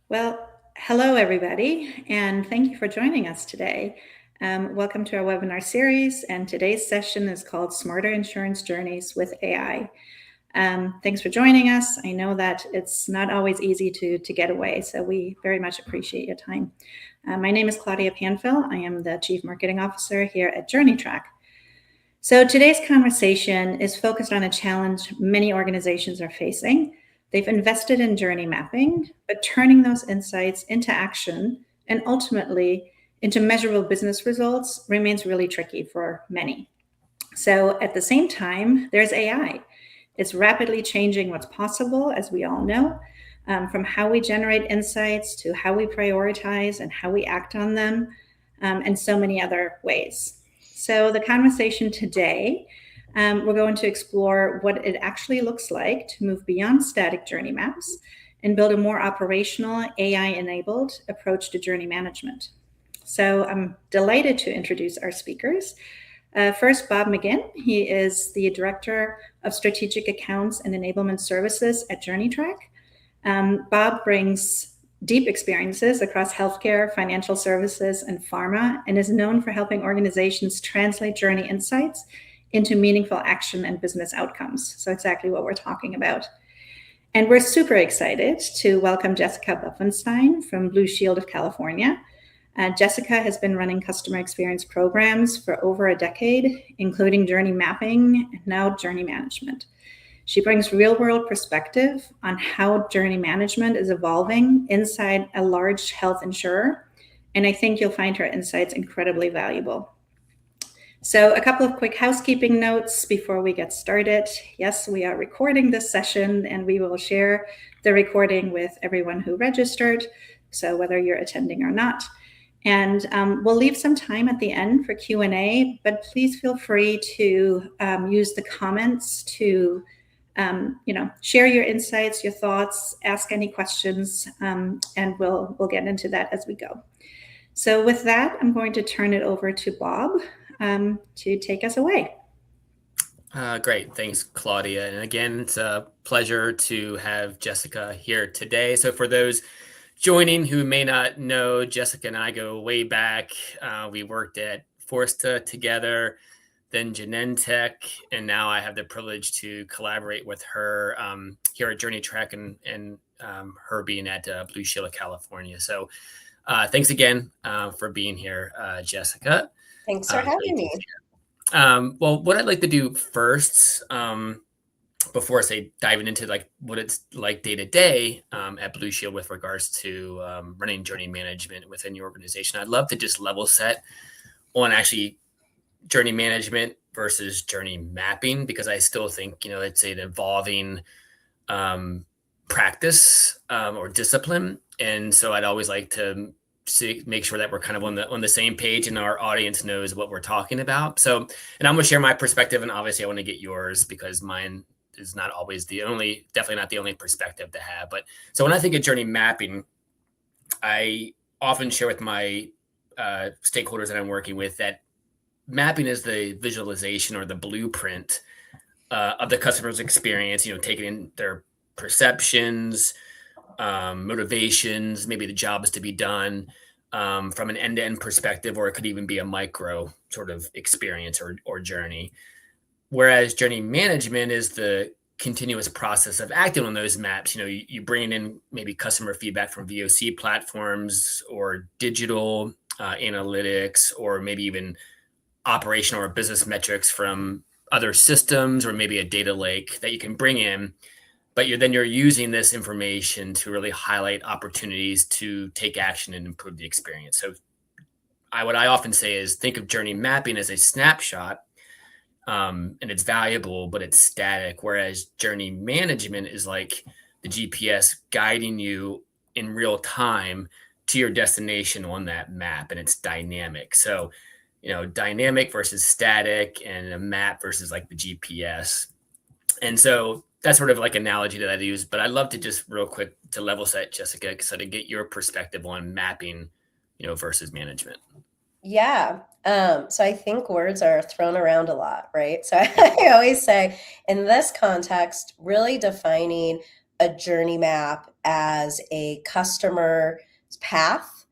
Well, hello everybody, and thank you for joining us today. Welcome to our webinar series, and today's session is called Smarter Insurance Journeys with AI. Thanks for joining us. I know that it's not always easy to get away, so we very much appreciate your time. My name is Claudia Panfil. I am the Chief Marketing Officer here at JourneyTrack. So today's conversation is focused on a challenge many organizations are facing. They've invested in journey mapping, but turning those insights into action and ultimately into measurable business results remains really tricky for many. So at the same time, there's AI. It's rapidly changing what's possible, as we all know, from how we generate insights to how we prioritize and how we act on them, and so many other ways. So the conversation today, we're going to explore what it actually looks like to move beyond static journey maps and build a more operational, AI-enabled approach to journey management. So I'm delighted to introduce our speakers. First, Bob McGinn. He is the Director of Strategic Accounts and Enablement Services at JourneyTrack. Bob brings deep experiences across healthcare, financial services, and pharma, and is known for helping organizations translate journey insights into meaningful action and business outcomes. So exactly what we're talking about. And we're super excited to welcome Jessica Buffenstein from Blue Shield of California. Jessica has been running customer experience programs for over a decade, including journey mapping and now journey management. She brings real-world perspective on how journey management is evolving inside a large health insurer, and I think you'll find her insights incredibly valuable. So a couple of quick housekeeping notes before we get started. Yes, we are recording this session, and we will share the recording with everyone who registered, so whether you're attending or not. And we'll leave some time at the end for Q&A, but please feel free to use the comments to share your insights, your thoughts, ask any questions, and we'll get into that as we go. So with that, I'm going to turn it over to Bob to take us away. Great. Thanks, Claudia. And again, it's a pleasure to have Jessica here today. So for those joining who may not know, Jessica and I go way back. We worked at Forsta together, then Genentech, and now I have the privilege to collaborate with her here at JourneyTrack and her being at Blue Shield of California. So thanks again for being here, Jessica. Thanks for having me. Well, what I'd like to do first, before I say diving into like what it's like day to day at Blue Shield with regards to running journey management within your organization, I'd love to just level set on actually journey management versus journey mapping, because I still think, it's an evolving practice or discipline. And so I'd always like to make sure that we're kind of on the same page and our audience knows what we're talking about. So, and I'm going to share my perspective, and obviously I want to get yours because mine is not always definitely not the only perspective to have. But so when I think of journey mapping, I often share with my stakeholders that I'm working with that mapping is the visualization or the blueprint of the customer's experience, taking in their perceptions, motivations, maybe the jobs to be done from an end-to-end perspective, or it could even be a micro sort of experience or journey. Whereas journey management is the continuous process of acting on those maps. You bring in maybe customer feedback from VOC platforms or digital analytics, or maybe even operational or business metrics from other systems, or maybe a data lake that you can bring in. But you're using this information to really highlight opportunities to take action and improve the experience. So what I often say is think of journey mapping as a snapshot, and it's valuable, but it's static. Whereas journey management is like the GPS guiding you in real time to your destination on that map, and it's dynamic. So, dynamic versus static, and a map versus like the GPS. And so that's sort of like analogy that I use, but I'd love to just real quick to level set, Jessica, so to get your perspective on mapping, versus management. Yeah. So I think words are thrown around a lot, right? So I always say in this context, really defining a journey map as a customer's path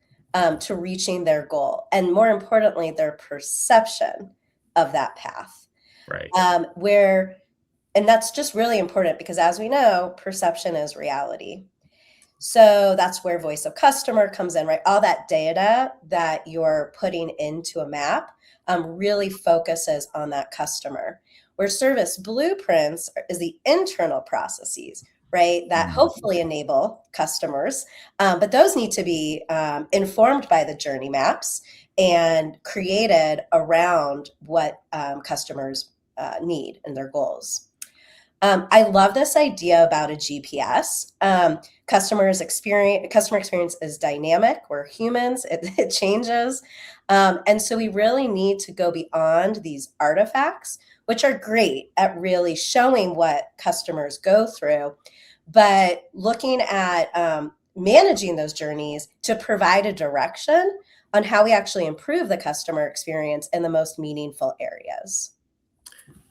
to reaching their goal, and more importantly, their perception of that path. Right. And that's just really important because, as we know, perception is reality. So that's where voice of customer comes in, right? All that data that you're putting into a map really focuses on that customer. Where service blueprints is the internal processes, right? That hopefully enable customers, but those need to be informed by the journey maps and created around what customers need and their goals. I love this idea about a GPS. Customer experience is dynamic. We're humans. It changes. And so we really need to go beyond these artifacts, which are great at really showing what customers go through, but looking at managing those journeys to provide a direction on how we actually improve the customer experience in the most meaningful areas.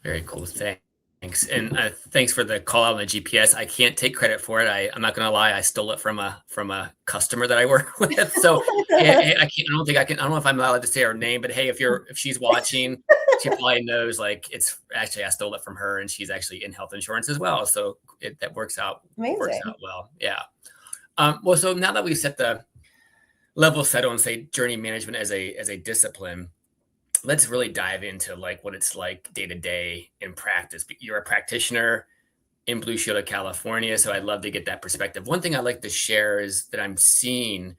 Very cool. Thanks. And thanks for the call out on the GPS. I can't take credit for it. I'm not going to lie. I stole it from a customer that I work with. So I don't know if I'm allowed to say her name, but hey, if she's watching, she probably knows, like, it's actually, I stole it from her, and she's actually in health insurance as well. So that works out well. Yeah. Well, so now that we've set the level set on, say, journey management as a discipline, let's really dive into like what it's like day to day in practice. You're a practitioner in Blue Shield of California, so I'd love to get that perspective. One thing I'd like to share is that I'm seeing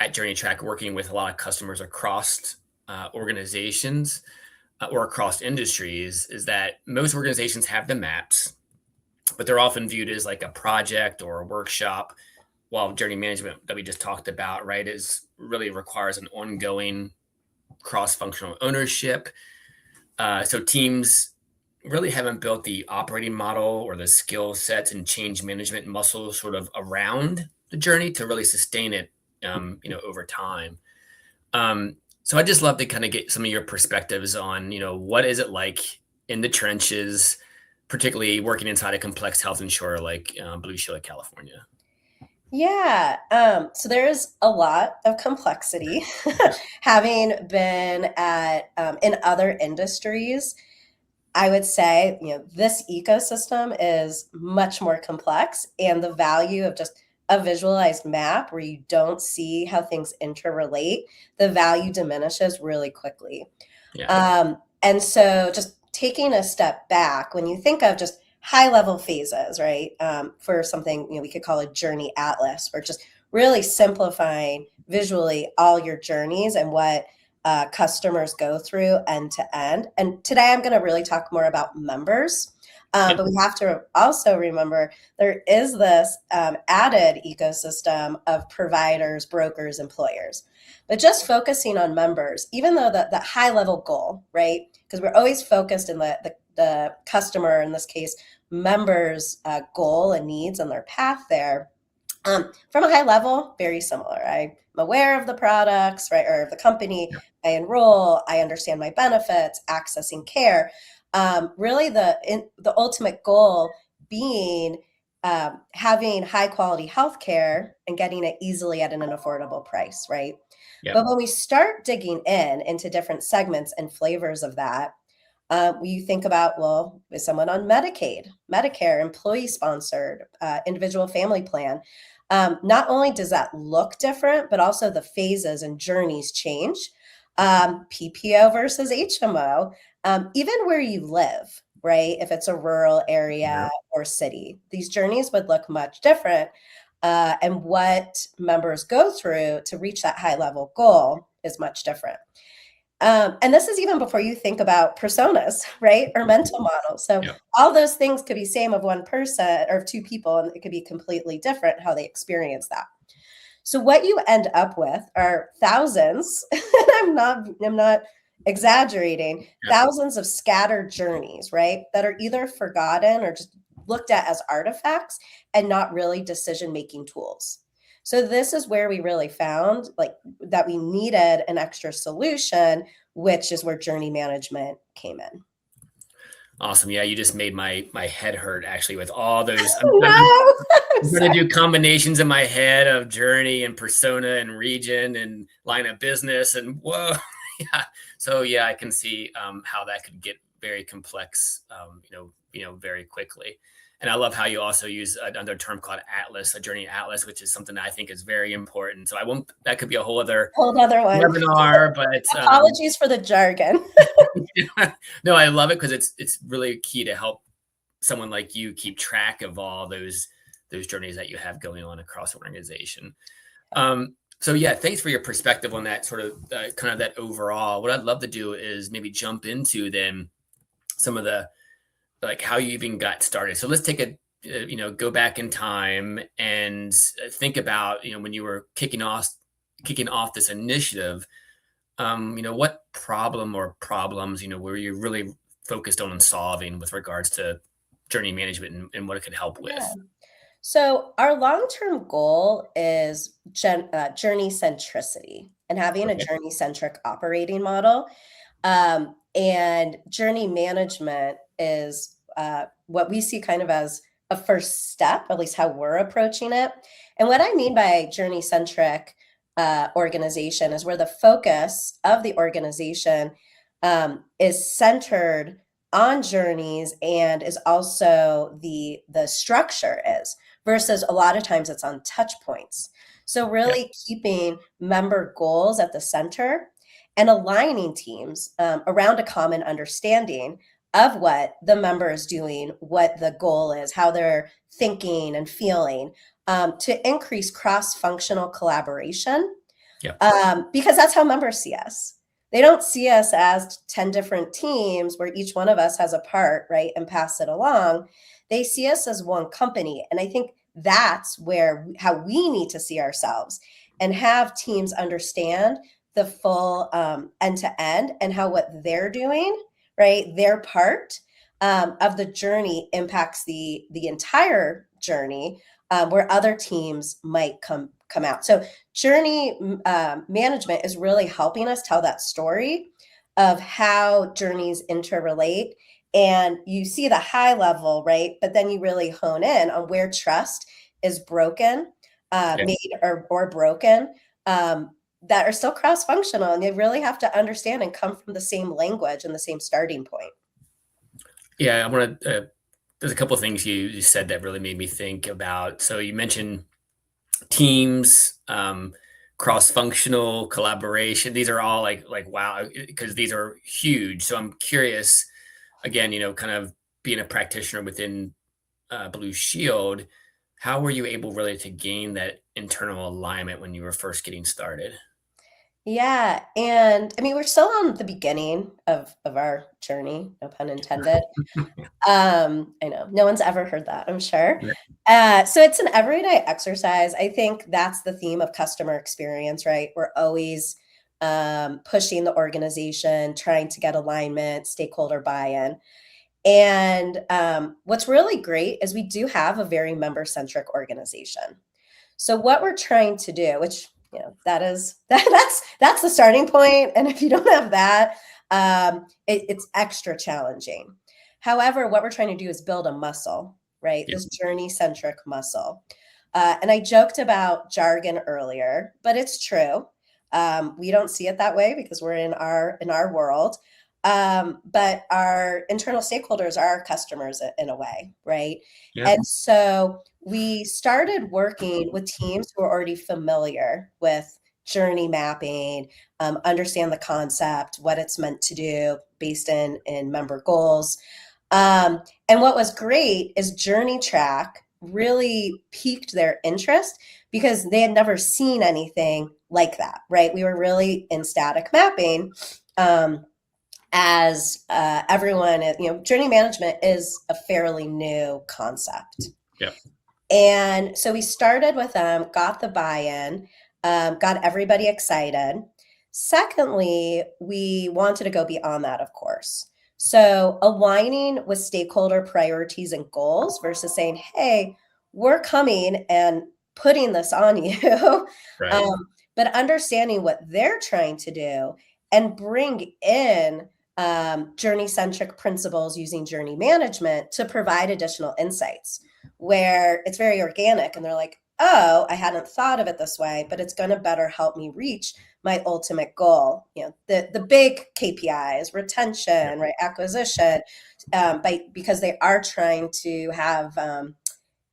at Journey Track, working with a lot of customers across organizations or across industries, is that most organizations have the maps, but they're often viewed as like a project or a workshop, while journey management that we just talked about, right, is really requires an ongoing cross-functional ownership. So teams really haven't built the operating model or the skill sets and change management muscles sort of around the journey to really sustain it, over time. So I'd just love to kind of get some of your perspectives on, what is it like in the trenches, particularly working inside a complex health insurer like Blue Shield of California. Yeah. So there's a lot of complexity. Having been in other industries, I would say, this ecosystem is much more complex, and the value of just a visualized map where you don't see how things interrelate, the value diminishes really quickly. Yeah. And so just taking a step back, when you think of just high level phases, right? For something, we could call a journey atlas, or just really simplifying visually all your journeys and what customers go through end to end. And today I'm going to really talk more about members. But we have to also remember there is this added ecosystem of providers, brokers, employers. But just focusing on members, even though the high level goal, right? Because we're always focused in the customer, in this case, members' goal and needs and their path there. From a high level, very similar. I'm aware of the products, right, or the company. Yeah. I enroll. I understand my benefits, accessing care. Really, the ultimate goal being having high quality healthcare and getting it easily at an affordable price, right? Yeah. But when we start digging into different segments and flavors of that, you think about, well, is someone on Medicaid, Medicare, employee sponsored, individual family plan? Not only does that look different, but also the phases and journeys change. PPO versus HMO, even where you live, right? If it's a rural area or city, these journeys would look much different. And what members go through to reach that high level goal is much different. And this is even before you think about personas, right? Or mental models. So all those things could be same of one person or two people, and it could be completely different how they experience that. So what you end up with are thousands, I'm not exaggerating, thousands of scattered journeys, right? That are either forgotten or just looked at as artifacts and not really decision-making tools. So this is where we really found that we needed an extra solution, which is where journey management came in. Awesome. Yeah, you just made my head hurt actually with all those. No, I'm going to do combinations in my head of journey and persona and region and line of business and whoa. Yeah. So yeah, I can see how that could get very complex, very quickly. And I love how you also use another term called atlas, a journey atlas, which is something that I think is very important. So I won't. That could be a whole other whole other one. webinar, but Apologies for the jargon. no, I love it because it's really key to help someone like you keep track of all those journeys that you have going on across the organization. So yeah, thanks for your perspective on that sort of kind of that overall. What I'd love to do is maybe jump into then some of the like how you even got started. So let's take a go back in time and think about when you were kicking off this initiative. What problem or problems were you really focused on solving with regards to journey management and what it could help with? Yeah. So our long-term goal is journey centricity and having a Okay. journey-centric operating model. And journey management is what we see kind of as a first step, at least how we're approaching it. And what I mean by journey-centric organization is where the focus of the organization is centered on journeys and is also the structure is versus a lot of times it's on touch points. So Yeah. really keeping member goals at the center and aligning teams around a common understanding of what the member is doing, what the goal is, how they're thinking and feeling, to increase cross-functional collaboration, Yeah. because that's how members see us. They don't see us as 10 different teams where each one of us has a part, right, and pass it along. They see us as one company. And I think that's how we need to see ourselves and have teams understand the full end to end and how what they're doing, right, their part of the journey impacts the entire journey, where other teams might come out. So journey management is really helping us tell that story of how journeys interrelate. And you see the high level, right? But then you really hone in on where trust is broken, made or broken, that are still cross-functional. And they really have to understand and come from the same language and the same starting point. Yeah, I want to. There's a couple of things you said that really made me think about. So you mentioned teams, cross-functional collaboration. These are all like wow, because these are huge. So I'm curious, again, kind of being a practitioner within Blue Shield, how were you able really to gain that internal alignment when you were first getting started? Yeah, and I mean, we're still on the beginning of our journey, no pun intended. I know no one's ever heard that, I'm sure. Yeah. So it's an everyday exercise. I think that's the theme of customer experience, right? We're always pushing the organization, trying to get alignment, stakeholder buy-in. And what's really great is we do have a very member-centric organization. So what we're trying to do, which that's the starting point, and if you don't have that, it's extra challenging. However, what we're trying to do is build a muscle, right? Yeah. This journey-centric muscle. And I joked about jargon earlier, but it's true. We don't see it that way because we're in our world. But our internal stakeholders are our customers in a way, right? Yeah. And so we started working with teams who are already familiar with journey mapping, understand the concept, what it's meant to do based in member goals. And what was great is Journey Track really piqued their interest because they had never seen anything like that, right? We were really in static mapping. As everyone, journey management is a fairly new concept. Yeah. And so we started with them, got the buy-in, got everybody excited. Secondly, we wanted to go beyond that, of course. So aligning with stakeholder priorities and goals versus saying, hey, we're coming and putting this on you, Right. but understanding what they're trying to do and bring in journey-centric principles using journey management to provide additional insights where it's very organic and they're like, oh, I hadn't thought of it this way, but it's going to better help me reach my ultimate goal. The big KPIs, retention, right, acquisition, because they are trying to have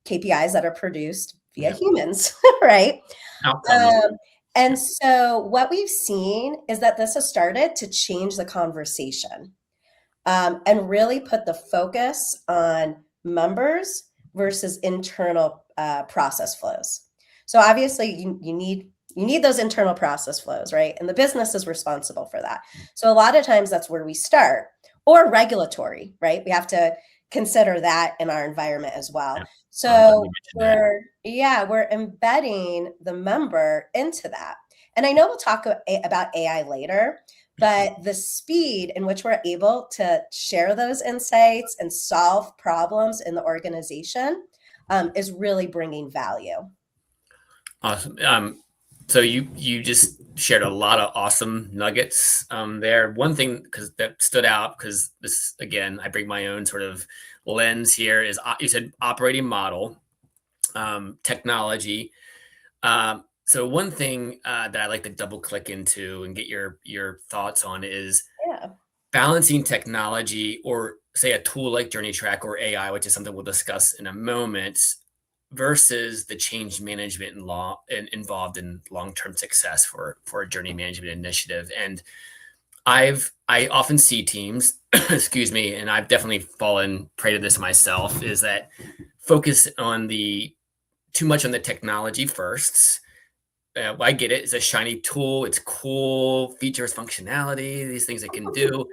KPIs that are produced via humans, right? Outcomes. And so what we've seen is that this has started to change the conversation and really put the focus on members versus internal process flows. So obviously you need those internal process flows, right? And the business is responsible for that. So a lot of times that's where we start, or regulatory, right? We have to consider that in our environment as well. Yeah. So we're embedding the member into that. And I know we'll talk about AI later, but the speed in which we're able to share those insights and solve problems in the organization is really bringing value. Awesome. So you just shared a lot of awesome nuggets there. One thing that stood out, because this, again, I bring my own sort of lens here, is you said operating model, technology. So one thing that I like to double click into and get your thoughts on is balancing technology, or say a tool like Journey Track or AI, which is something we'll discuss in a moment, versus the change management involved in long-term success for a journey management initiative. And I often see teams, excuse me, and I've definitely fallen prey to this myself, is that focus on too much on the technology first. I get it. It's a shiny tool. It's cool features, functionality, these things it can do.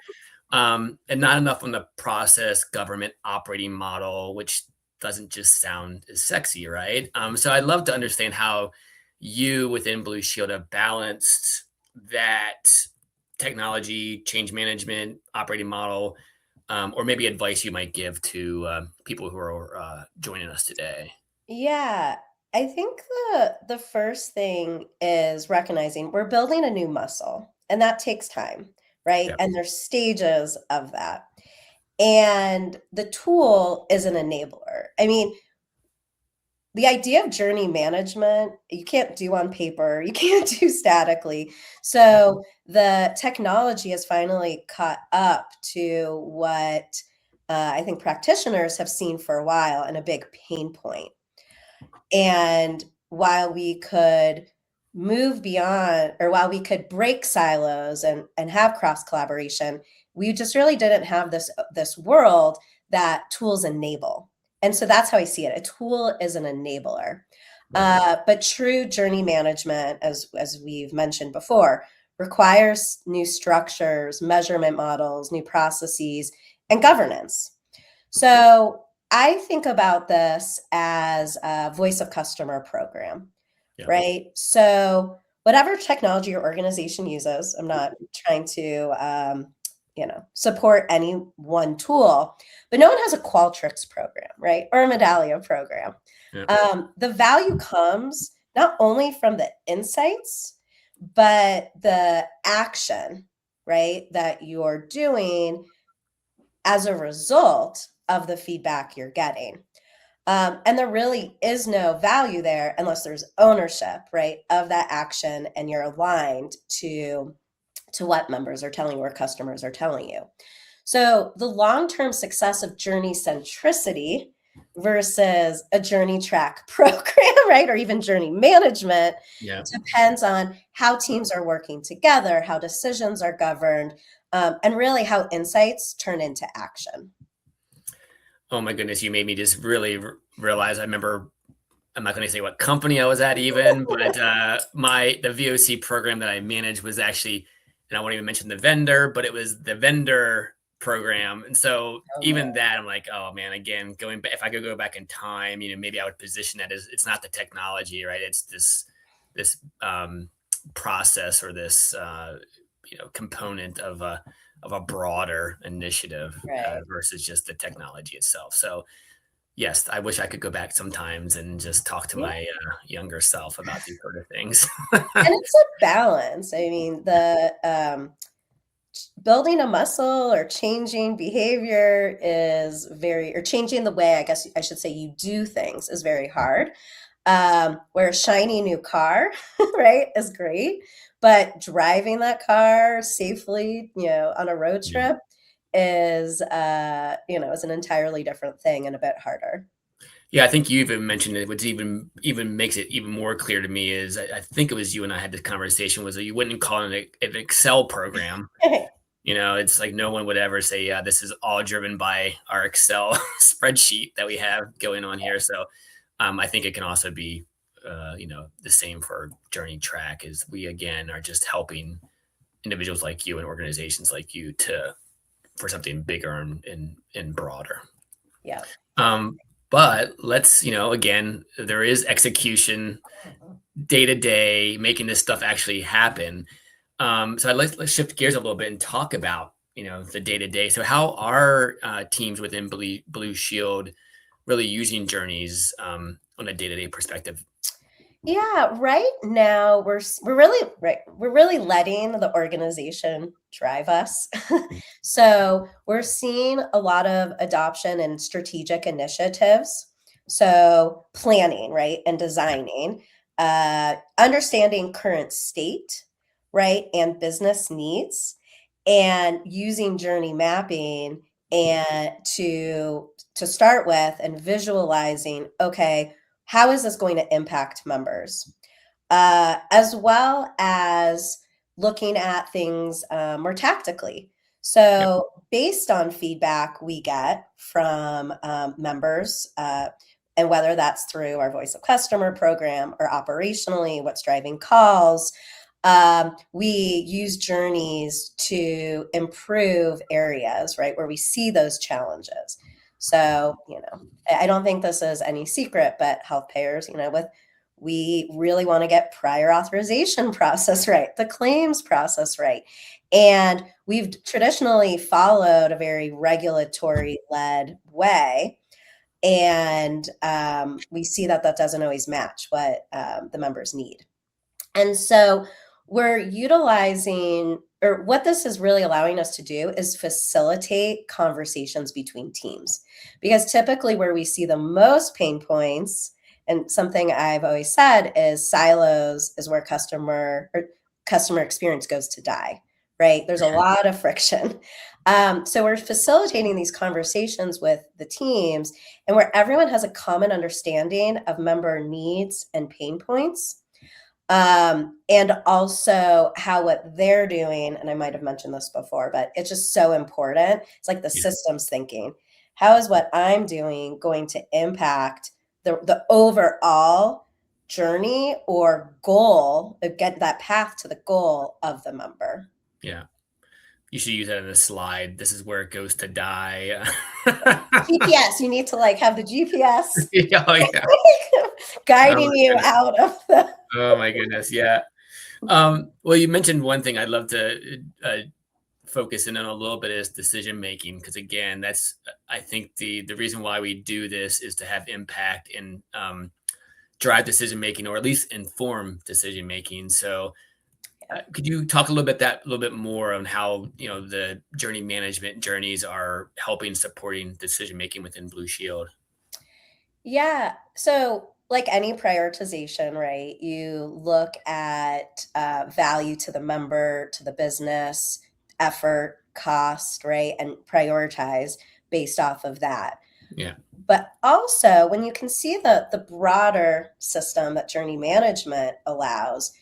And not enough on the process, government, operating model, which doesn't just sound as sexy, right? So I'd love to understand how you within Blue Shield have balanced that technology, change management, operating model, or maybe advice you might give to people who are joining us today. Yeah, I think the first thing is recognizing we're building a new muscle, and that takes time, right? Yeah. And there's stages of that. And the tool is an enabler. I mean, the idea of journey management, you can't do on paper, you can't do statically. So the technology has finally caught up to what I think practitioners have seen for a while, and a big pain point. And while we could move beyond, or while we could break silos and have cross collaboration, we just really didn't have this world that tools enable. And so that's how I see it. A tool is an enabler. But true journey management, as we've mentioned before, requires new structures, measurement models, new processes, and governance. So I think about this as a voice of customer program, right? So whatever technology your organization uses, I'm not trying to support any one tool, but no one has a Qualtrics program, right? Or a Medallia program. The value comes not only from the insights, but the action, right, that you're doing as a result of the feedback you're getting. And there really is no value there unless there's ownership, right, of that action, and you're aligned to what members are telling you or customers are telling you. So the long-term success of journey centricity versus a journey track program, right, or even journey management, depends on how teams are working together, how decisions are governed, and really how insights turn into action. Oh my goodness, you made me just really realize. I remember, I'm not going to say what company I was at even, but the VOC program that I managed was actually, and I won't even mention the vendor, but it was the vendor program. And so even that, I'm like, oh man, again, going back, if I could go back in time, maybe I would position that as, it's not the technology, right? It's this process, or this component of a broader initiative, versus just the technology itself. So yes, I wish I could go back sometimes and just talk to my younger self about these sort of things. And it's a balance. I mean, the building a muscle or changing behavior or changing the way, I guess I should say, you do things is very hard. Where a shiny new car, right, is great, but driving that car safely, on a road trip is an entirely different thing and a bit harder. Yeah, I think you even mentioned it. What's even makes it even more clear to me is I think it was you and I had this conversation was that you wouldn't call it an Excel program. It's like no one would ever say, yeah, this is all driven by our Excel spreadsheet that we have going on here. So I think it can also be, the same for Journey Track is we, again, are just helping individuals like you and organizations like you for something bigger and broader. Yeah. But let's, again, there is execution day to day, making this stuff actually happen. So let's shift gears a little bit and talk about, the day to day. So how are teams within Blue Shield really using journeys on a day to day perspective? Yeah, right now we're really letting the organization drive us. So we're seeing a lot of adoption and strategic initiatives. So planning, right, and designing, understanding current state, right, and business needs, and using journey mapping and to start with and visualizing, okay, how is this going to impact members? As well as looking at things more tactically. Yep. So, based on feedback we get from members, and whether that's through our Voice of Customer program or operationally, what's driving calls, we use journeys to improve areas, right, where we see those challenges. So, I don't think this is any secret, but health payers, we really want to get prior authorization process right, the claims process right. And we've traditionally followed a very regulatory led way. And we see that doesn't always match what the members need. And so we're utilizing, or what this is really allowing us to do is facilitate conversations between teams. Because typically, where we see the most pain points, and something I've always said is silos is where customer experience goes to die, right? There's a lot of friction. So we're facilitating these conversations with the teams and where everyone has a common understanding of member needs and pain points, and also how what they're doing, and I might have mentioned this before, but it's just so important. It's like the Yeah. systems thinking. How is what I'm doing going to impact the overall journey or goal, get that path to the goal of the member? Yeah. You should use that in a slide. This is where it goes to die. GPS, you need to have the GPS Oh, yeah. Oh, guiding my you goodness. out of the. Oh, my goodness. Yeah. Well, you mentioned one thing I'd love to focus in on a little bit is decision making, because again, that's I think the reason why we do this is to have impact and drive decision making, or at least inform decision making. So, could you talk a little bit more on how the journey management journeys are helping supporting decision making within Blue Shield? Yeah. So, like any prioritization, right? You look at value to the member, to the business, effort, cost, right? And prioritize based off of that. Yeah. But also, when you can see the broader system that journey management allows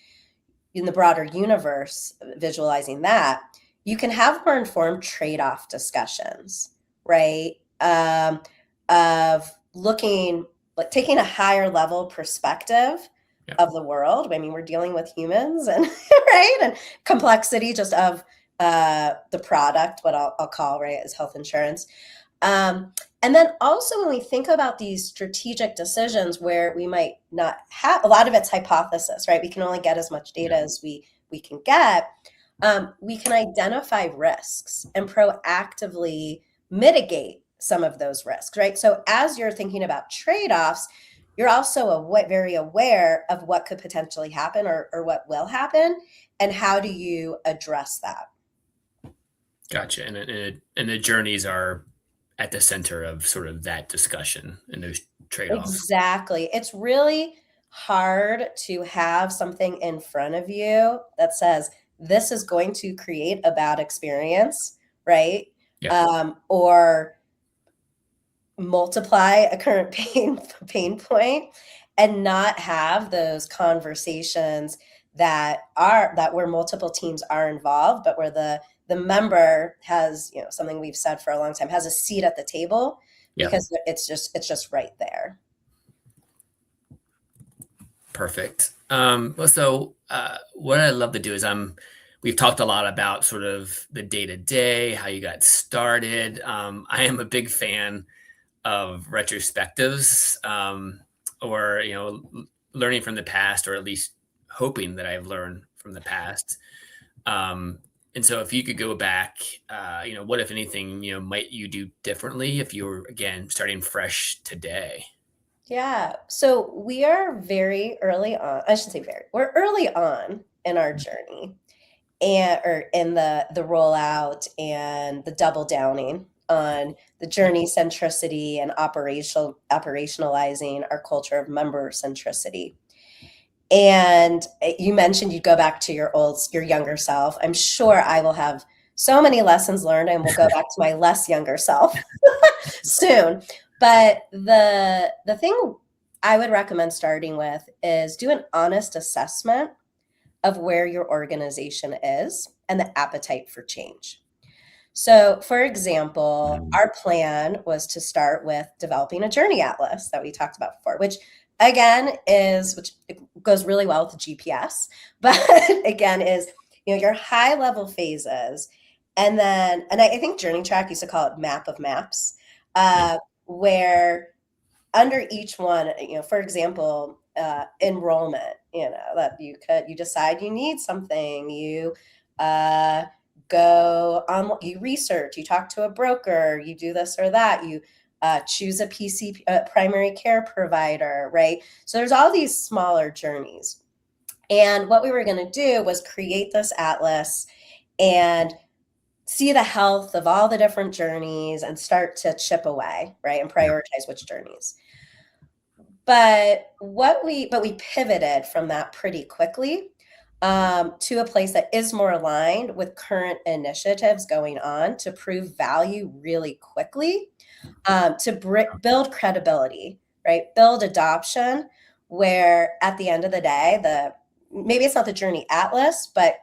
in the broader universe, visualizing that, you can have more informed trade off discussions, right? Of looking, like taking a higher level perspective Yeah. of the world. I mean, we're dealing with humans and right, and complexity just of the product, what I'll call right as health insurance. And then also when we think about these strategic decisions where we might not have, a lot of it's hypothesis, right? We can only get as much data as we can get. We can identify risks and proactively mitigate some of those risks, right? So as you're thinking about trade-offs, you're also very aware of what could potentially happen or what will happen, and how do you address that? Gotcha. And the journeys are at the center of sort of that discussion and those trade-offs. Exactly. It's really hard to have something in front of you that says, this is going to create a bad experience, right? Yeah. Or multiply a current pain point and not have those conversations that where multiple teams are involved, but where the member has, something we've said for a long time, has a seat at the table, Yeah. because it's just right there. Perfect. Well, so what I love to do is we've talked a lot about sort of the day to day, how you got started. I am a big fan of retrospectives, or learning from the past, or at least hoping that I've learned from the past. And so, if you could go back, what if anything, might you do differently if you were again starting fresh today? Yeah. So we are very early on. I should say very. We're early on in our journey, and or in the rollout and the double downing on the journey centricity and operationalizing our culture of member centricity. And you mentioned you'd go back to your younger self. I'm sure I will have so many lessons learned, and we'll go back to my less younger self soon. But the thing I would recommend starting with is do an honest assessment of where your organization is and the appetite for change. So, for example, Mhm. our plan was to start with developing a journey atlas that we talked about before, which again which it goes really well with the GPS, but again is, your high level phases. And I think Journey Track used to call it map of maps, Yeah. where under each one, for example, enrollment, that you decide you need something, you uh, go on, you research, you talk to a broker, you do this or that, you choose a primary care provider, right? So there's all these smaller journeys. And what we were going to do was create this atlas and see the health of all the different journeys and start to chip away, right? And Yeah. prioritize which journeys. But we pivoted from that pretty quickly, to a place that is more aligned with current initiatives going on to prove value really quickly, to build credibility, right? Build adoption, where at the end of the day, maybe it's not the journey atlas, but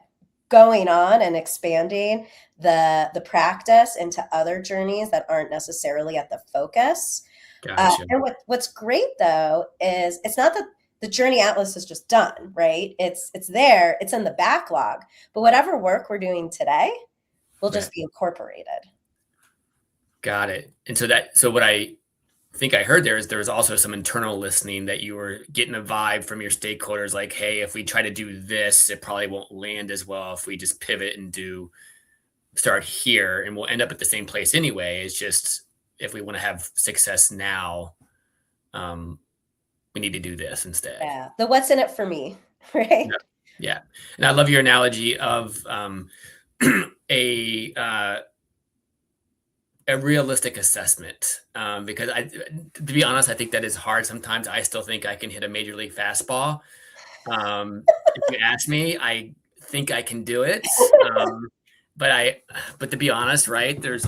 going on and expanding the practice into other journeys that aren't necessarily at the focus. Gotcha. And what's great though is it's not that the journey atlas is just done, right? It's there, it's in the backlog, but whatever work we're doing today will Right. just be incorporated. Got it. And so what I think I heard there is there's also some internal listening that you were getting a vibe from your stakeholders, like, hey, if we try to do this, it probably won't land as well if we just pivot and start here, and we'll end up at the same place anyway. It's just if we want to have success now, um, we need to do this instead. Yeah. The what's in it for me, right? Yeah. Yeah. And I love your analogy of a a realistic assessment, because to be honest, I think that is hard. Sometimes I still think I can hit a major league fastball. If you ask me, I think I can do it. Um, but to be honest, right, there's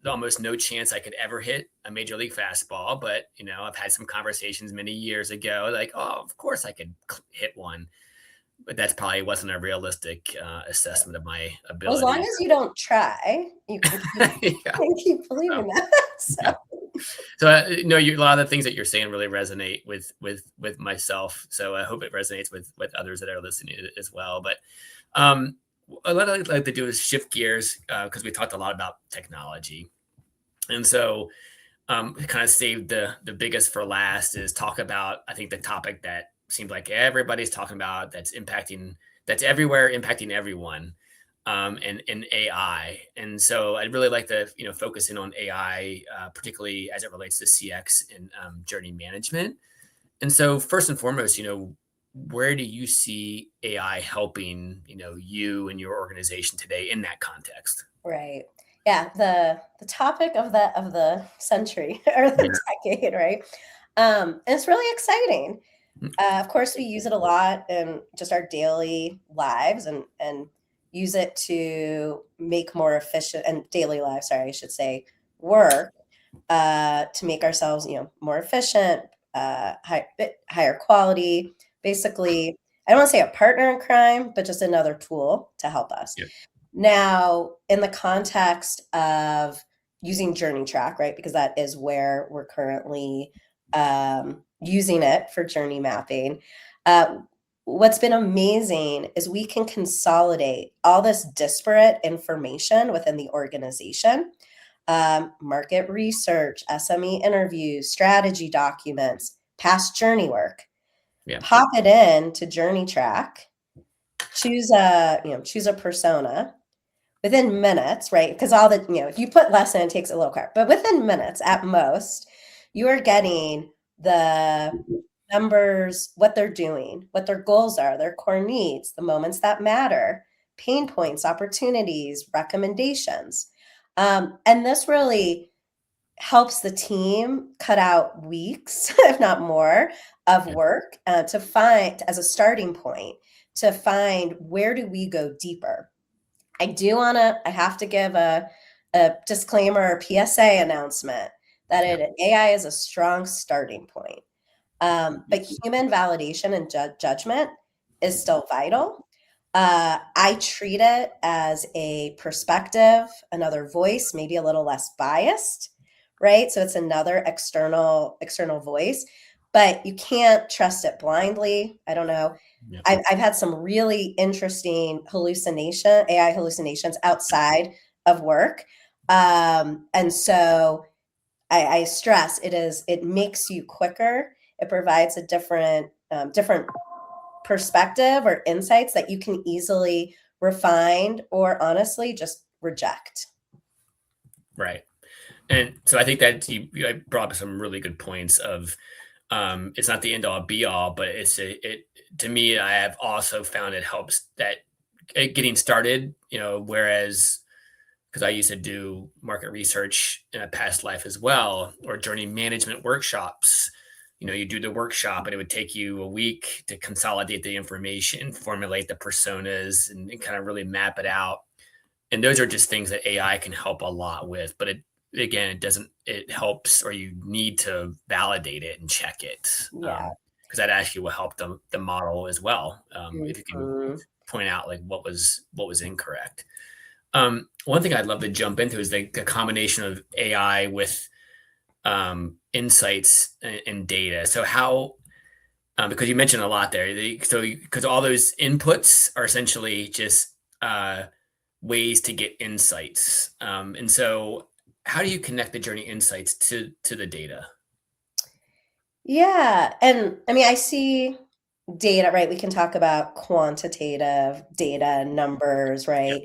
almost no chance I could ever hit a major league fastball. But I've had some conversations many years ago, like, oh, of course I could hit one, but that's probably wasn't a realistic assessment of my Well, as long ability. as you don't try, you can keep, Yeah. keep believing that. Yeah. So, So a lot of the things that you're saying really resonate with myself. So I hope it resonates with others that are listening as well. But what I'd like to do is shift gears, because we talked a lot about technology, and so kind of saved the biggest for last is talk about, I think, the topic that seems like everybody's talking about, that's everywhere, impacting everyone, and AI. And so I'd really like to focus in on AI, particularly as it relates to CX and journey management. And so first and foremost, where do you see AI helping you and your organization today in that context? Right. Yeah. The topic of the century or the decade, right? And it's really exciting. Of course, we use it a lot in just our daily lives and use it to make more efficient and daily lives, sorry, I should say, work to make ourselves, more efficient, higher quality. Basically, I don't want to say a partner in crime, but just another tool to help us. Yep. Now, in the context of using Journey Track, right, because that is where we're currently using it for journey mapping. What's been amazing is we can consolidate all this disparate information within the organization, market research, SME interviews, strategy documents, past journey work. Yeah. Pop it in to Journey Track, choose a persona within minutes, right? Because all the, if you put less in, it takes a little quicker, but within minutes at most, you are getting the members, what they're doing, what their goals are, their core needs, the moments that matter, pain points, opportunities, recommendations. And this really helps the team cut out weeks, if not more, of work to find, as a starting point, to find where do we go deeper. I have to give a disclaimer or PSA announcement that AI is a strong starting point. But human validation and judgment is still vital. I treat it as a perspective, another voice, maybe a little less biased, right? So it's another external voice, but you can't trust it blindly. I don't know. Yeah. I've had some really interesting AI hallucinations outside of work. And so I stress it makes you quicker. It provides a different perspective or insights that you can easily refine or honestly just reject. Right. And so I think that you brought up some really good points of it's not the end all be all, but it to me, I have also found it helps that getting started, whereas because I used to do market research in a past life as well, or journey management workshops. You do the workshop and it would take you a week to consolidate the information, formulate the personas, and kind of really map it out. And those are just things that AI can help a lot with. But it helps, or you need to validate it and check it. Yeah. Because that actually will help the model as well. If you can point out like what was incorrect. One thing I'd love to jump into is the combination of AI with insights and data. So how, because you mentioned a lot there, because all those inputs are essentially just ways to get insights. And so how do you connect the journey insights to the data? Yeah. And I mean, I see data, right? We can talk about quantitative data, numbers, right?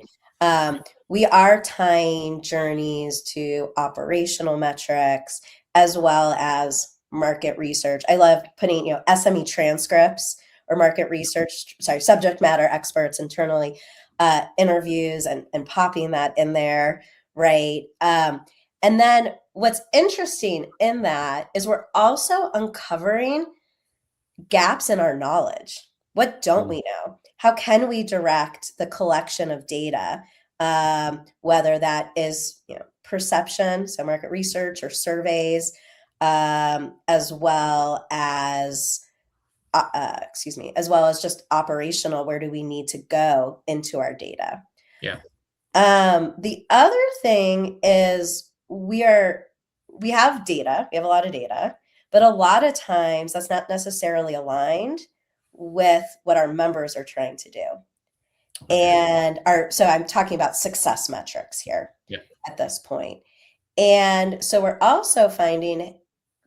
We are tying journeys to operational metrics as well as market research. I love putting, SME transcripts or market research, subject matter experts internally, interviews and popping that in there, right? And then what's interesting in that is we're also uncovering gaps in our knowledge. What don't we know? How can we direct the collection of data, whether that is perception, so market research or surveys, as well as just operational. Where do we need to go into our data? Yeah. The other thing is we have data. We have a lot of data. But a lot of times that's not necessarily aligned with what our members are trying to do. And so I'm talking about success metrics here at this point. And so we're also finding,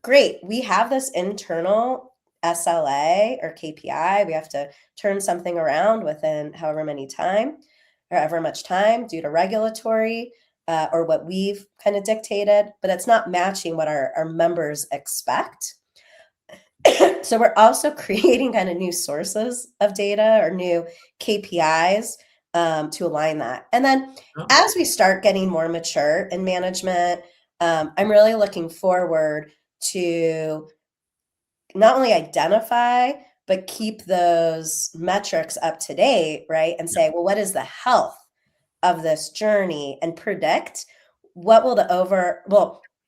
great, we have this internal SLA or KPI. We have to turn something around within however much time due to regulatory or what we've kind of dictated, but it's not matching what our members expect. So we're also creating kind of new sources of data or new KPIs to align that. And then Oh, as we start getting more mature in management, I'm really looking forward to not only identify, but keep those metrics up to date, right? And say, well, what is the health of this journey, and predict what will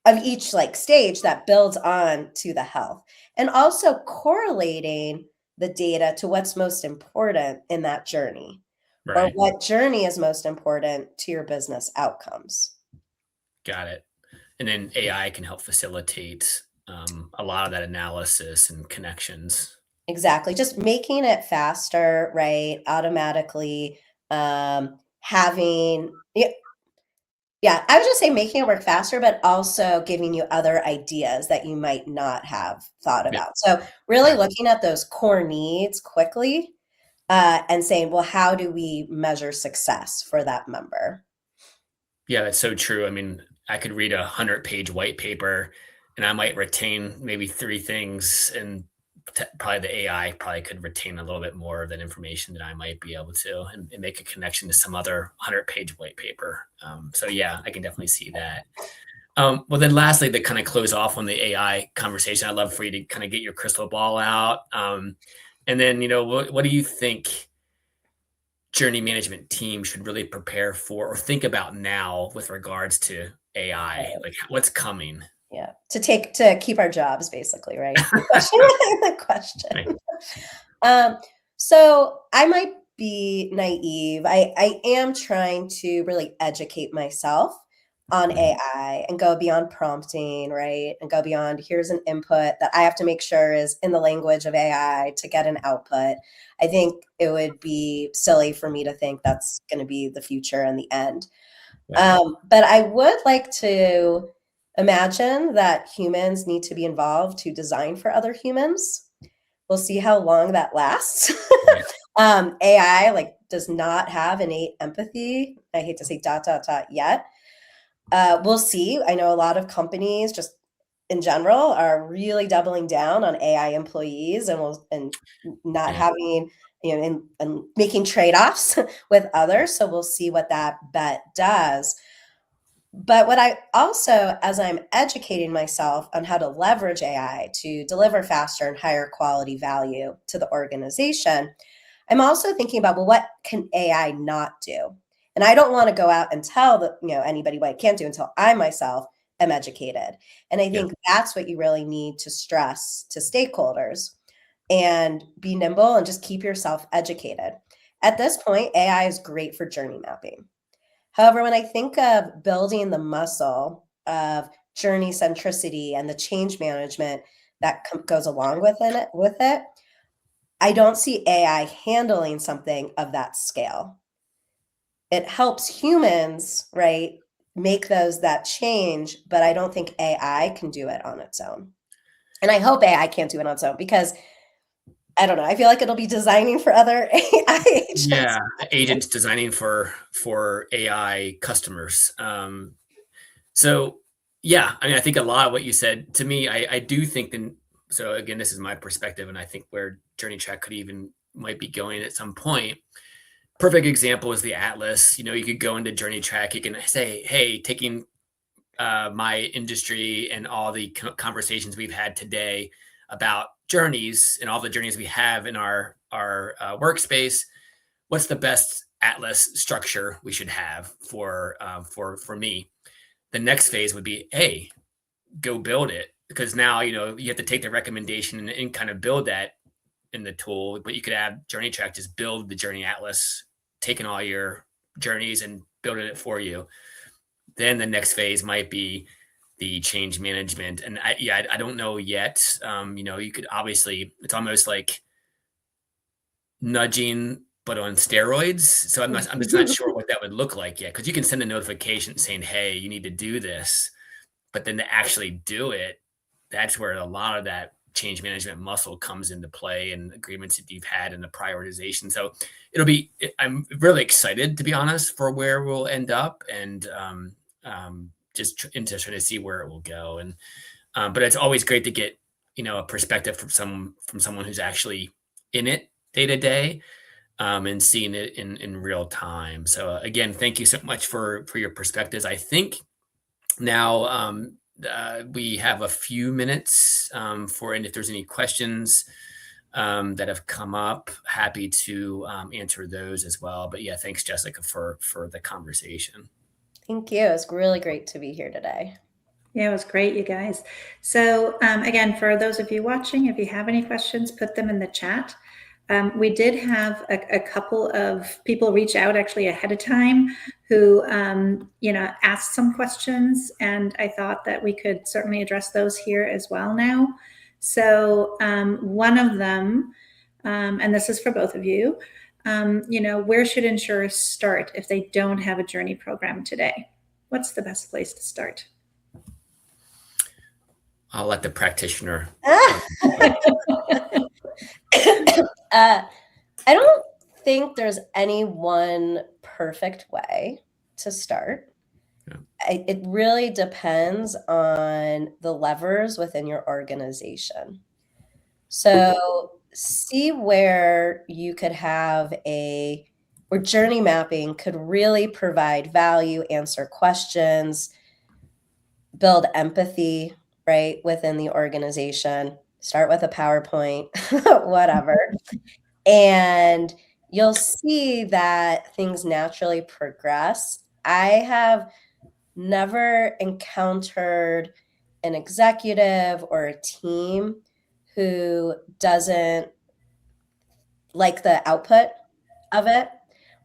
of each like stage that builds on to the health, and also correlating the data to what's most important in that journey, or right. what journey is most important to your business outcomes. Got it. And then AI can help facilitate a lot of that analysis and connections. Exactly. Just making it faster, right? Automatically having yeah, I would just say making it work faster, but also giving you other ideas that you might not have thought Yep. about. So really Exactly. looking at those core needs quickly, and saying, well, how do we measure success for that member? Yeah, that's so true. I mean, I could read 100-page white paper and I might retain maybe three things, and probably the AI probably could retain a little bit more of that information than I might be able to, and make a connection to some other 100-page white paper. So yeah, I can definitely see that. Well, then lastly, to kind of close off on the AI conversation, I'd love for you to kind of get your crystal ball out. And then, what do you think journey management team should really prepare for or think about now with regards to AI? Like what's coming? Yeah, to keep our jobs, basically, right? The question. The Right. question. Um, so I might be naive. I am trying to really educate myself on Mhm. AI and go beyond prompting, right? And go beyond here's an input that I have to make sure is in the language of AI to get an output. I think it would be silly for me to think that's going to be the future and the end. Right. But I would like to imagine that humans need to be involved to design for other humans. We'll see how long that lasts. Right. AI like does not have innate empathy. I hate to say dot dot dot yet. We'll see. I know a lot of companies just in general are really doubling down on AI employees, and not Yeah. having and making trade-offs with others. So we'll see what that bet does. But what I also, as I'm educating myself on how to leverage AI to deliver faster and higher quality value to the organization, I'm also thinking about, well, what can AI not do? And I don't want to go out and tell anybody what I can't do until I myself am educated. And I Yeah. think that's what you really need to stress to stakeholders, and be nimble and just keep yourself educated. At this point, AI is great for journey mapping. However, when I think of building the muscle of journey centricity and the change management that goes along with it, I don't see AI handling something of that scale. It helps humans, right, make that change, but I don't think AI can do it on its own. And I hope AI can't do it on its own, because I don't know, I feel like it'll be designing for other AI agents. Yeah. Agents designing for AI customers. So yeah, I mean, I think a lot of what you said to me, I do think then. So again, this is my perspective, and I think where Journey Track could even might be going at some point. Perfect example is the Atlas. You could go into Journey Track. You can say, "Hey, taking my industry and all the conversations we've had today about journeys and all the journeys we have in our workspace. What's the best Atlas structure we should have for me?" The next phase would be, "Hey, go build it," because now you have to take the recommendation and kind of build that in the tool. But you could have Journey Track just build the Journey Atlas, taking all your journeys and building it for you. Then the next phase might be the change management. And I don't know yet. You could obviously, it's almost like nudging, but on steroids. So I'm just not sure what that would look like yet. Cause you can send a notification saying, "Hey, you need to do this," but then to actually do it, that's where a lot of that change management muscle comes into play, and agreements that you've had and the prioritization. So I'm really excited, to be honest, for where we'll end up, and just into trying to see where it will go. And but it's always great to get a perspective from someone who's actually in it day to day. and seeing it in real time. So again, thank you so much for your perspectives. I think now we have a few minutes for, and if there's any questions that have come up, happy to answer those as well. But yeah, thanks, Jessica, for the conversation. Thank you. It's really great to be here today. Yeah, it was great, you guys. So again, for those of you watching, if you have any questions, put them in the chat. We did have a couple of people reach out actually ahead of time who, asked some questions, and I thought that we could certainly address those here as well now. So one of them, and this is for both of you, where should insurers start if they don't have a journey program today? What's the best place to start? I'll let the practitioner. I don't think there's any one perfect way to start. Yeah. It really depends on the levers within your organization. So see where you could have where journey mapping could really provide value, answer questions, build empathy, right, within the organization. Start with a PowerPoint, whatever. And you'll see that things naturally progress. I have never encountered an executive or a team who doesn't like the output of it,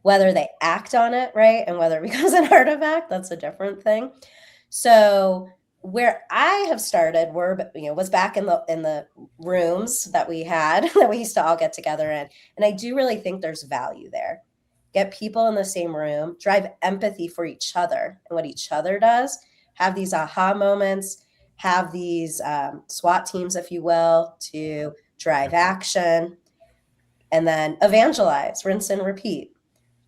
whether they act on it, right? And whether it becomes an artifact, that's a different thing. So where I have started was back in the rooms that we had that we used to all get together in. And I do really think there's value there. Get people in the same room, drive empathy for each other and what each other does, have these aha moments, have these SWAT teams, if you will, to drive action, and then evangelize, rinse and repeat.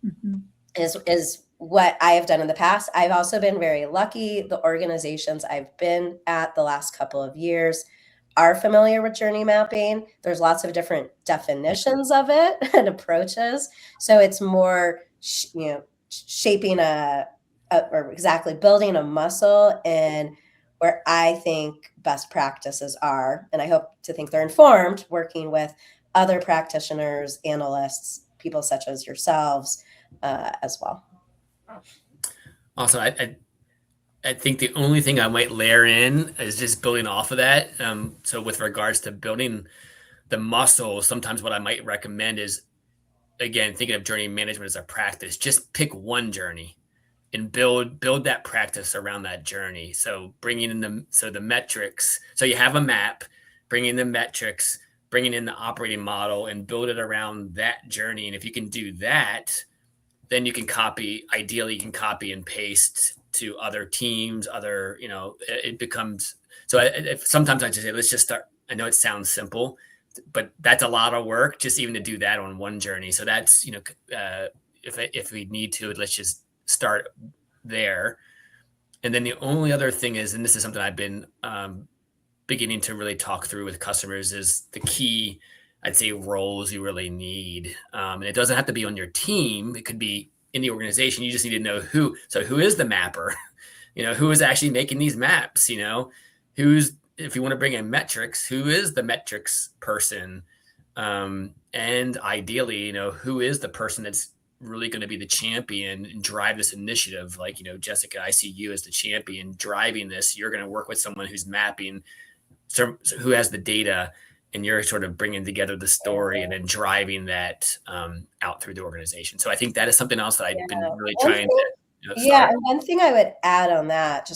Mm-hmm. is what I have done in the past. I've also been very lucky. The organizations I've been at the last couple of years are familiar with journey mapping. There's lots of different definitions of it and approaches. So it's more, shaping or exactly building a muscle in where I think best practices are. And I hope to think they're informed, working with other practitioners, analysts, people such as yourselves, as well. Also, I think the only thing I might layer in is just building off of that. So with regards to building the muscle, sometimes what I might recommend is, again, thinking of journey management as a practice, just pick one journey and build that practice around that journey. So bringing in the metrics. So you have a map, bringing in the metrics, bringing in the operating model, and build it around that journey. And if you can do that, then you can ideally you can copy and paste to other teams, it becomes, so sometimes I just say, let's just start. I know it sounds simple, but that's a lot of work just even to do that on one journey. So that's, if we need to, let's just start there. And then the only other thing is, and this is something I've been beginning to really talk through with customers, is the key, I'd say, roles you really need. And it doesn't have to be on your team. It could be in the organization. You just need to know who. So who is the mapper? Who is actually making these maps? If you want to bring in metrics, who is the metrics person? And ideally, who is the person that's really going to be the champion and drive this initiative? Like, Jessica, I see you as the champion driving this. You're going to work with someone who's mapping, so who has the data, and you're sort of bringing together the story and then driving that out through the organization. So I think that is something else that I've been really trying to start. Yeah, and one thing I would add on that,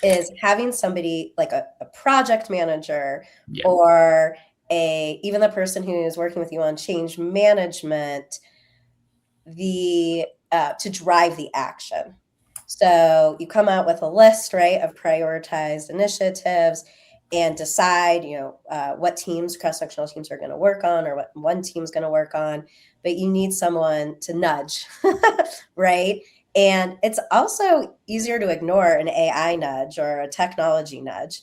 is having somebody like a project manager, or even the person who is working with you on change management, to drive the action. So you come out with a list, right, of prioritized initiatives, and decide, what teams, cross-functional teams, are going to work on, or what one team's going to work on. But you need someone to nudge, right? And it's also easier to ignore an AI nudge or a technology nudge.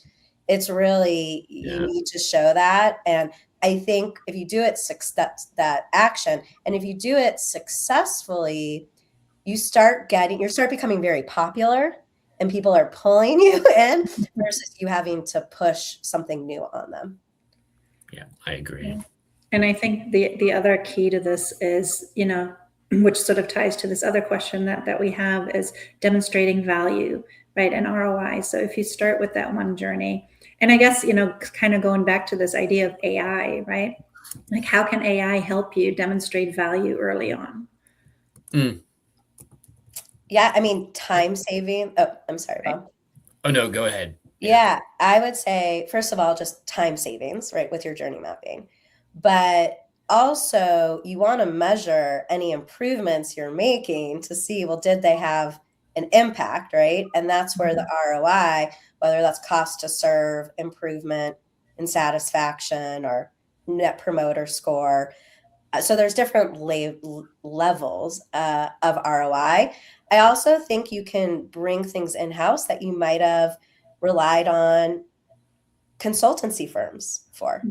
It's really, you need to show that. And I think if you do it, that action, and if you do it successfully, you start becoming very popular, and people are pulling you in versus you having to push something new on them. Yeah, I agree. Yeah. And I think the other key to this is, which sort of ties to this other question that we have, is demonstrating value, right, and ROI. So if you start with that one journey, and I guess, kind of going back to this idea of AI, right? Like, how can AI help you demonstrate value early on? Yeah, I mean, time saving. Oh, I'm sorry, Bob. Oh, no, go ahead. Yeah, I would say, first of all, just time savings, right, with your journey mapping. But also, you want to measure any improvements you're making to see, well, did they have an impact, right? And that's where the ROI, whether that's cost to serve, improvement in satisfaction, or net promoter score. So there's different levels of ROI. I also think you can bring things in-house that you might have relied on consultancy firms for.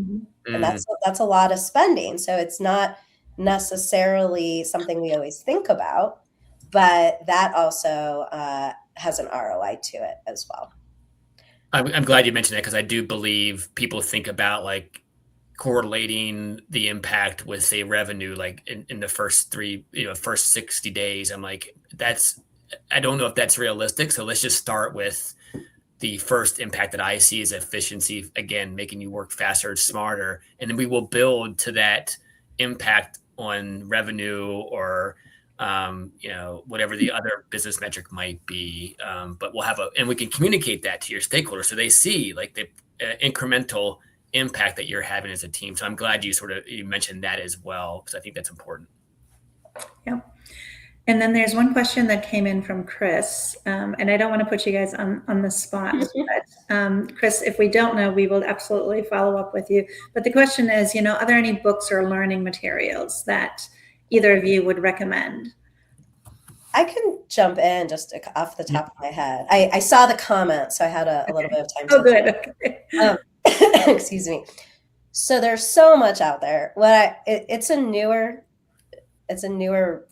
And that's a lot of spending. So it's not necessarily something we always think about, but that also has an ROI to it as well. I'm glad you mentioned that, because I do believe people think about like correlating the impact with, say, revenue, like in the first first 60 days. I'm like, I don't know if that's realistic. So let's just start with the first impact that I see is efficiency, again, making you work faster, smarter. And then we will build to that impact on revenue or, whatever the other business metric might be. But and we can communicate that to your stakeholders so they see like the incremental impact that you're having as a team. So I'm glad you mentioned that as well, because I think that's important. Yeah. And then there's one question that came in from Chris, and I don't want to put you guys on the spot, but Chris, if we don't know, we will absolutely follow up with you. But the question is, are there any books or learning materials that either of you would recommend? I can jump in just off the top of my head. I saw the comment, so I had a little bit of time. Oh, good. Okay. Excuse me. So there's so much out there. It's a newer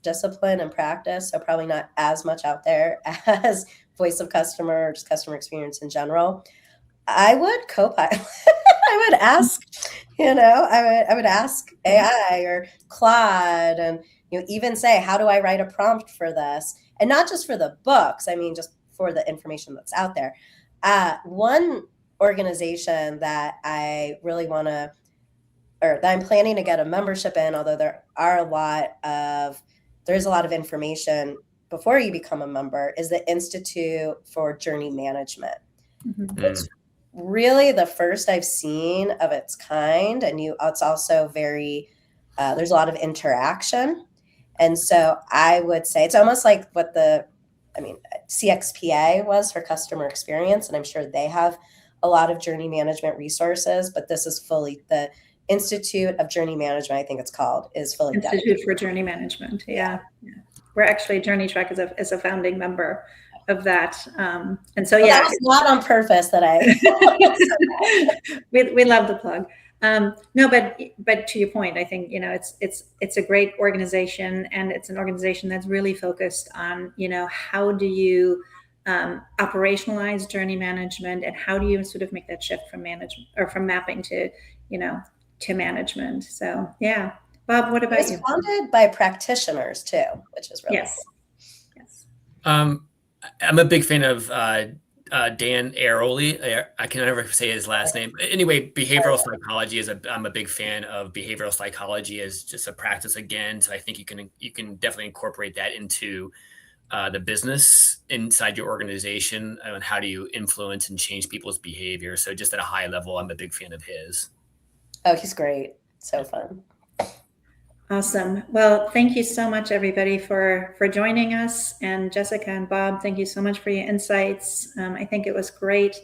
discipline and practice, so probably not as much out there as voice of customer or just customer experience in general. I would Copilot. I would ask, I would ask AI or Claude, and even say, how do I write a prompt for this? And not just for the books, I mean, just for the information that's out there. One organization that I really want to, or that I'm planning to get a membership in, although there is a lot of information before you become a member, is the Institute for Journey Management. It's really the first I've seen of its kind, and it's also very there's a lot of interaction, and so I would say it's almost like what CXPA was for customer experience, and I'm sure they have a lot of journey management resources, but this is fully the Institute of Journey Management, I think it's called, is fully Institute for Journey Management. Yeah. We're actually Journey Track is a founding member of that, and so that was not on purpose that I. we love the plug. No, but to your point, I think it's a great organization, and it's an organization that's really focused on how do you operationalize journey management, and how do you sort of make that shift from management or from mapping to to management. So yeah, Bob, what about you? It's funded by practitioners too, which is really cool. Yes. I'm a big fan of Dan Ariely. I can never say his last name. Anyway, behavioral psychology I'm a big fan of behavioral psychology as just a practice again. So I think you can definitely incorporate that into the business inside your organization, and how do you influence and change people's behavior. So just at a high level, I'm a big fan of his. Oh, he's great. So fun. Awesome. Well, thank you so much, everybody, for joining us. And Jessica and Bob, thank you so much for your insights. I think it was great.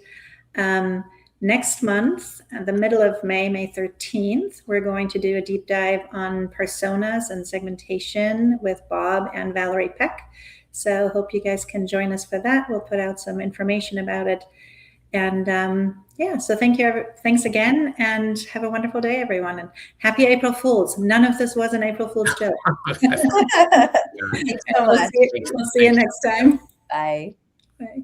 Next month, the middle of May 13th, we're going to do a deep dive on personas and segmentation with Bob and Valerie Peck. So hope you guys can join us for that. We'll put out some information about it. And yeah, so thanks again, and have a wonderful day, everyone. And happy April Fools. None of this was an April Fool's joke. Thanks so much. We'll see you next time. Bye. Bye.